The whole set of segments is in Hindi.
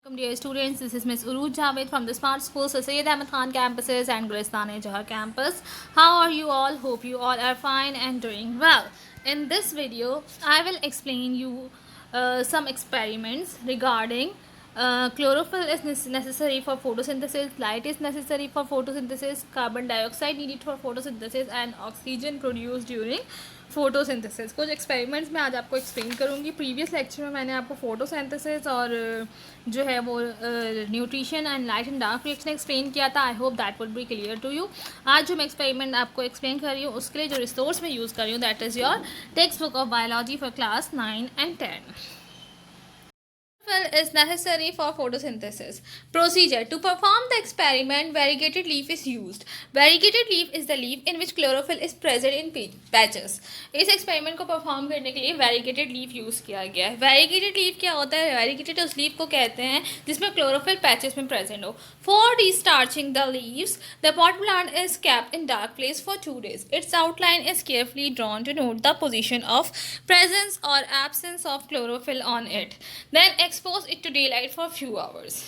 Welcome dear students, this is Miss Uruj Javed from the Smart School Syed Ahmed Khan campuses and Gulistan-e-Johar campus. How are you all? Hope you all are fine and doing well. In this video, I will explain you some experiments regarding chlorophyll is necessary for photosynthesis, light is necessary for photosynthesis, carbon dioxide needed for photosynthesis and oxygen produced during photosynthesis. कुछ एक्सपेरिमेंट्स मैं आज आपको एक्सप्लेन करूँगी। प्रीवियस लेक्चर में मैंने आपको फोटोसिंथेसिस और जो है वो nutrition and light and dark reaction explain किया था। I hope that would be clear to you. आज जो मैं एक्सपेरिमेंट आपको एक्सप्लेन कर रही हूँ उसके लिए जो रिसोर्स मैं यूज़ कर रही हूँ that is your text book of biology for class 9 and 10. Chlorophyll is necessary for photosynthesis. Procedure. To perform the experiment, variegated leaf is used. Variegated leaf is the leaf in which chlorophyll is present in patches. इस एक्सपेरिमेंट को परफॉर्म करने के लिए वेरीगेटेड लीफ यूज़ किया गया है। वेरीगेटेड लीफ क्या होता है? वेरीगेटेड उस लीफ को कहते हैं जिसमें क्लोरोफिल पैचेस में प्रेजेंट हो। For destarching the leaves, the pot plant is kept in dark place for 2 days. Its outline is carefully drawn to note the position of presence or absence of chlorophyll on it. Then expose it to daylight for few hours.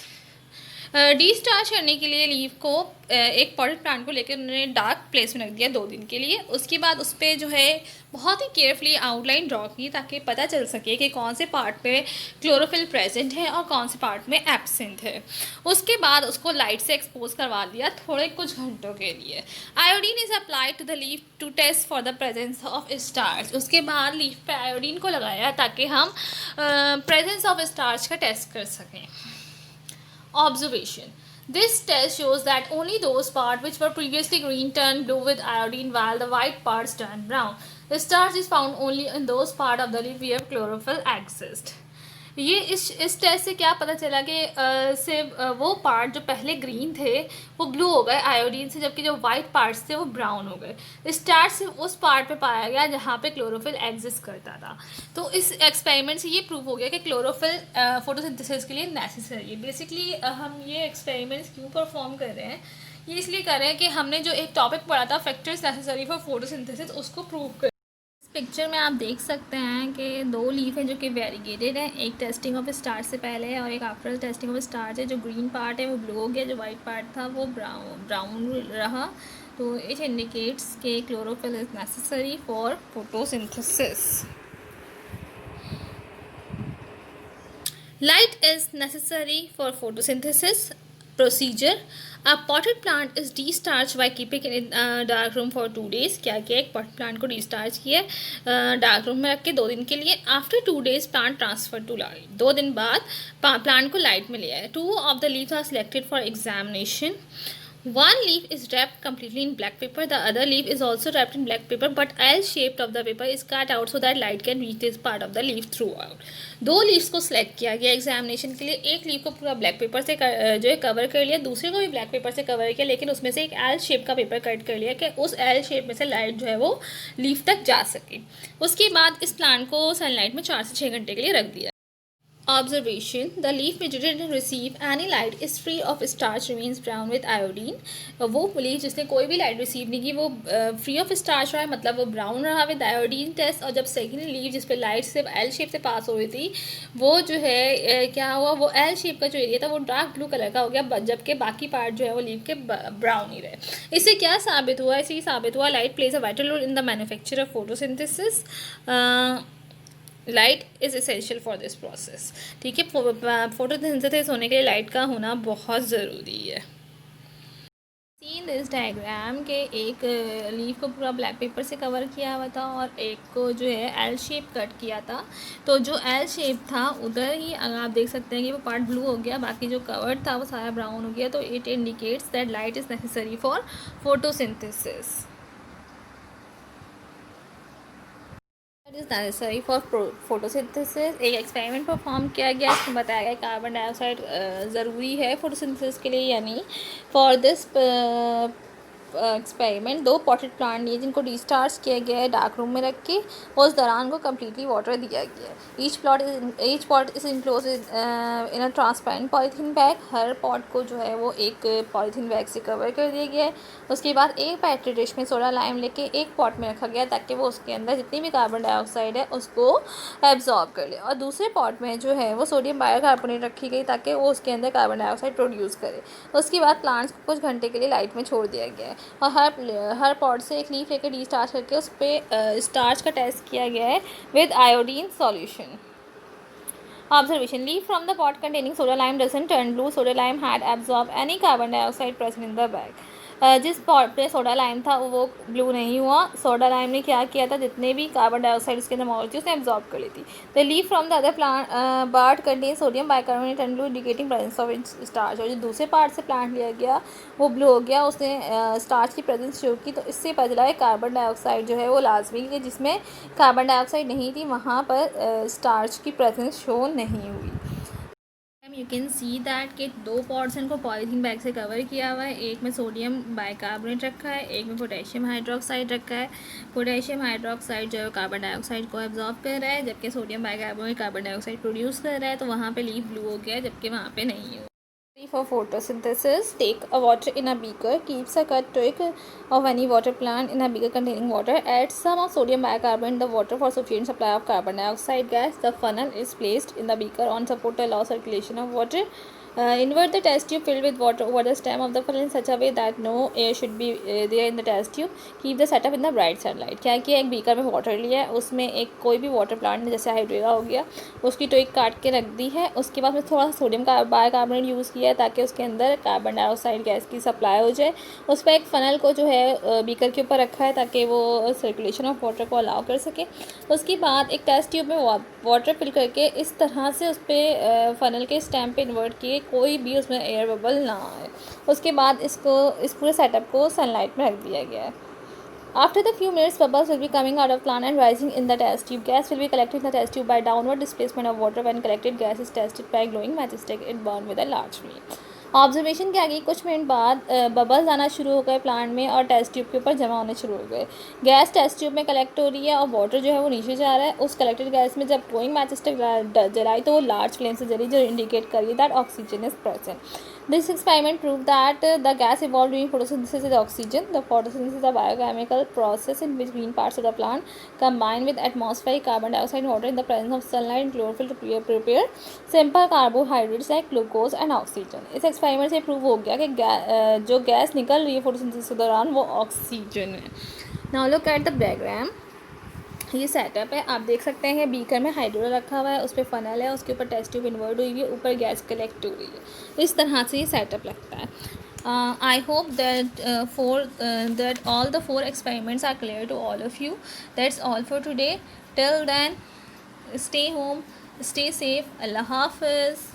डिस्टार्च करने के लिए लीफ को एक पॉटेड प्लांट को लेकर उन्होंने डार्क प्लेस में रख दिया 2 दिन के लिए। उसके बाद उस पर जो है बहुत ही केयरफुली आउटलाइन ड्रॉ की ताकि पता चल सके कि कौन से पार्ट पे क्लोरोफिल प्रेजेंट है और कौन से पार्ट में एब्सेंट है। उसके बाद उसको लाइट से एक्सपोज करवा दिया थोड़े कुछ घंटों के लिए। Iodine is applied to the leaf to test for the presence of starch. उसके बाद लीफ पे आयोडीन को लगाया ताकि हम प्रेजेंस ऑफ स्टार्च का टेस्ट कर सकें। Observation. This test shows that only those parts which were previously green turn blue with iodine while the white parts turn brown. The starch is found only in those parts of the leaf where chlorophyll exists. ये इस टेस्ट से क्या पता चला कि वो पार्ट जो पहले ग्रीन थे वो ब्लू हो गए आयोडीन से, जबकि जो वाइट पार्ट्स थे वो ब्राउन हो गए। स्टार्च सिर्फ उस पार्ट पे पाया गया जहाँ पे क्लोरोफिल एग्जिस्ट करता था। तो इस एक्सपेरिमेंट से ये प्रूव हो गया कि क्लोरोफिल फोटोसिंथेसिस के लिए नेसेसरी है। बेसिकली हम ये एक्सपेरिमेंट्स क्यों परफॉर्म कर रहे हैं, ये इसलिए कर रहे हैं कि हमने जो एक टॉपिक पढ़ा था फैक्टर्स नेसेसरी फॉर फोटोसिंथेसिस उसको प्रूव कर। पिक्चर में आप देख सकते हैं कि 2 लीफ हैं जो कि वेरीगेटेड है। एक टेस्टिंग ऑफ स्टार्च से पहले है और एक आफ्टर टेस्टिंग ऑफ स्टार्च है। जो ग्रीन पार्ट है वो ब्लू हो गया, जो वाइट पार्ट था वो ब्राउन रहा। तो इट इंडिकेट्स के chlorophyll is necessary for photosynthesis. Light is necessary for photosynthesis. Procedure. A potted plant is destarched by keeping it in dark room for 2 days. क्या किया? एक potted plant को डिस्टार्च किया डार्क रूम में रख के 2 दिन के लिए। After 2 days plant transfer to light. 2 दिन बाद प्लांट को लाइट में ले आया। 2 of the leaves are selected for examination. One leaf is wrapped completely in black paper. The other leaf is also wrapped in black paper, but L-shaped of the paper is cut out so that light can reach this part of the leaf throughout. 2 leaves को सिलेक्ट किया गया एग्जामिनेशन के लिए। एक लीफ को पूरा ब्लैक पेपर से जो है कवर कर लिया, दूसरे को भी ब्लैक पेपर से कवर किया, लेकिन उसमें से एक एल शेप का पेपर कट कर लिया कि उस एल शेप में से लाइट जो है वो लीफ तक जा सके। उसके बाद इस प्लांट को सनलाइट में 4 से 6 घंटे के लिए रख दिया। Observation. The leaf which didn't receive any light is free of starch remains brown with iodine. वो लीफ जिसने कोई भी लाइट रिसीव नहीं की वो फ्री ऑफ स्टार्च रहा है, मतलब वो ब्राउन रहा विद आयोडीन टेस्ट। और जब सेकेंड लीफ जिस पे लाइट सिर्फ एल शेप से पास हो रही थी वो जो है क्या हुआ, वो एल शेप का जो एरिया था वो डार्क ब्लू कलर का हो गया, जबकि बाकी पार्ट जो है वो लीफ के ब्राउन ही रहे। इससे क्या साबित हुआ? इससे साबित हुआ light plays a vital role in the manufacture of photosynthesis. Light is essential for this process. ठीक है, फोटोसिंथेसिस होने के लिए लाइट का होना बहुत ज़रूरी है। सीन दिस डायग्राम के एक लीफ को पूरा ब्लैक पेपर से कवर किया हुआ था और एक को जो है एल शेप कट किया था। तो जो एल शेप था उधर ही अगर आप देख सकते हैं कि वो पार्ट ब्लू हो गया, बाकी जो कवर्ड था वो सारा ब्राउन हो गया। तो it indicates that light is necessary for photosynthesis. Is necessary for photosynthesis. एक एक्सपेरिमेंट परफॉर्म किया गया, इसमें बताया गया कार्बन डाइऑक्साइड ज़रूरी है फोटोसिंथेसिस के लिए, यानी for this experiment 2 potted plant लिए जिनको डिस्चार्ज किया गया है डार्क रूम में रख के, और उस दौरान को कम्प्लीटली वाटर दिया गया है। Each pot is enclose in a transparent polythene bag. Her pot को जो है वो एक पॉलीथीन बैग से कवर कर दिया गया है। उसके बाद एक पेट्री डिश में सोडा लाइम लेके एक पॉट में रखा गया ताकि वो उसके अंदर जितनी भी कार्बन डाइऑक्साइड है उसको एब्जॉर्ब कर ले, और दूसरे पॉट में जो है वो सोडियम बाइकार्बोनेट रखी गई ताकि वो उसके अंदर कार्बन डाइऑक्साइड प्रोड्यूस करे। उसके बाद प्लांट्स को कुछ घंटे के लिए लाइट में छोड़ दिया गया है, और हर पॉट से एक लीफ लेकर डिस्चार्ज करके उस पर स्टार्च का टेस्ट किया गया है with iodine solution. Observation: leaf from the pot containing soda lime doesn't turn blue. Soda lime had absorbed any carbon dioxide present in the bag. जिस पॉट पे सोडा लाइम था वो ब्लू नहीं हुआ। सोडा लाइम ने क्या किया था, जितने भी कार्बन डाइऑक्साइड उसके अंदर मौजूद थी उसने एब्जॉर्ब कर ली थी। The leaf from the other plant part contain sodium bicarbonate and blue indicating presence of starch. और जो दूसरे पार्ट से प्लांट लिया गया वो ब्लू हो गया, उसने स्टार्च की प्रेजेंस शो की। तो इससे पता चला है कार्बन डाइऑक्साइड जो है वो लाजमी है, जिसमें कार्बन डाइऑक्साइड नहीं थी वहाँ पर स्टार्च की प्रेजेंस शो नहीं हुई। यू कैन सी दैट के 2 पॉट्स इनको पॉलीथीन बैग से कवर किया हुआ है। एक में सोडियम बाइकार्बोनेट रखा है, एक में पोटेशियम हाइड्रोक्साइड रखा है। पोटेशियम हाइड्रोक्साइड जो है कार्बन डाइऑक्साइड को एब्जॉर्ब कर रहा है, जबकि sodium bicarbonate carbon dioxide produce कर रहा है। तो वहाँ पे लीफ ब्लू हो गया है, जबकि वहाँ पे नहीं है। For photosynthesis, take a water in a beaker, keep a cut twig of any water plant in a beaker containing water, add some of sodium bicarbonate in the water for sufficient supply of carbon dioxide gas. The funnel is placed in the beaker on support to allow circulation of water. Invert the test tube filled with water over the stem of the funnel in such a way that no air should be there in the test tube. Keep the setup in the bright sunlight. क्या किया, एक बीकर में वाटर लिया है, उसमें एक कोई भी वाटर प्लांट जैसे हाइड्रेला हो गया उसकी टोइक काट के रख दी है। उसके बाद में थोड़ा सा सोडियम बाइकार्बोनेट यूज़ किया है ताकि उसके अंदर कार्बन डाइऑक्साइड गैस की सप्लाई हो जाए। उस पर एक फ़नल को जो है बीकर के ऊपर रखा है ताकि वो सर्कुलेशन ऑफ वाटर को अलाउ कर सके। उसके बाद एक टेस्ट ट्यूब में वाटर फिल करके इस तरह से उस पर फ़नल के स्टैम्प पे इन्वर्ट किए, कोई भी उसमें एयर बबल ना आए। उसके बाद इस पूरे सेटअप को सनलाइट में रख दिया गया है। After the few minutes, bubbles will be coming out of plant and rising in the test tube. Gas will be collected in the test tube by downward displacement of water. When collected gas is tested by glowing matchstick. It burn with a large flame. Observation क्या की, कुछ मिनट बाद बबल्स आना शुरू हो गए प्लांट में और टेस्ट ट्यूब के ऊपर जमा होने शुरू हो गए। गैस टेस्ट ट्यूब में कलेक्ट हो रही है और वाटर जो है वो नीचे जा रहा है। उस कलेक्टेड गैस में जब ग्लोइंग मैचस्टिक जलाई तो वो लार्ज फ्लेम से जली, जो इंडिकेट करिए that oxygen is present. This experiment proved that the gas evolved during photosynthesis with oxygen. The photosynthesis is a biochemical process in which green parts of the plant combine with atmospheric carbon dioxide and water in the presence of sunlight and chlorophyll to prepare simple carbohydrates like glucose and oxygen. इस एक्सपेरिमेंट से प्रूव हो गया कि जो गैस निकल रही है फोटोसिंथेसिस के दौरान वो ऑक्सीजन है। Now look at the diagram. ये सेटअप है, आप देख सकते हैं बीकर में हाइड्रोला रखा हुआ है, उस पर फनल है, उसके ऊपर टेस्ट ट्यूब इन्वर्ट हुई है, ऊपर गैस कलेक्ट हो रही है। इस तरह से ये सेटअप लगता है। I hope that that all the 4 experiments are clear to all of you. That's all for today. Till then, stay home, stay safe. Allah Hafiz.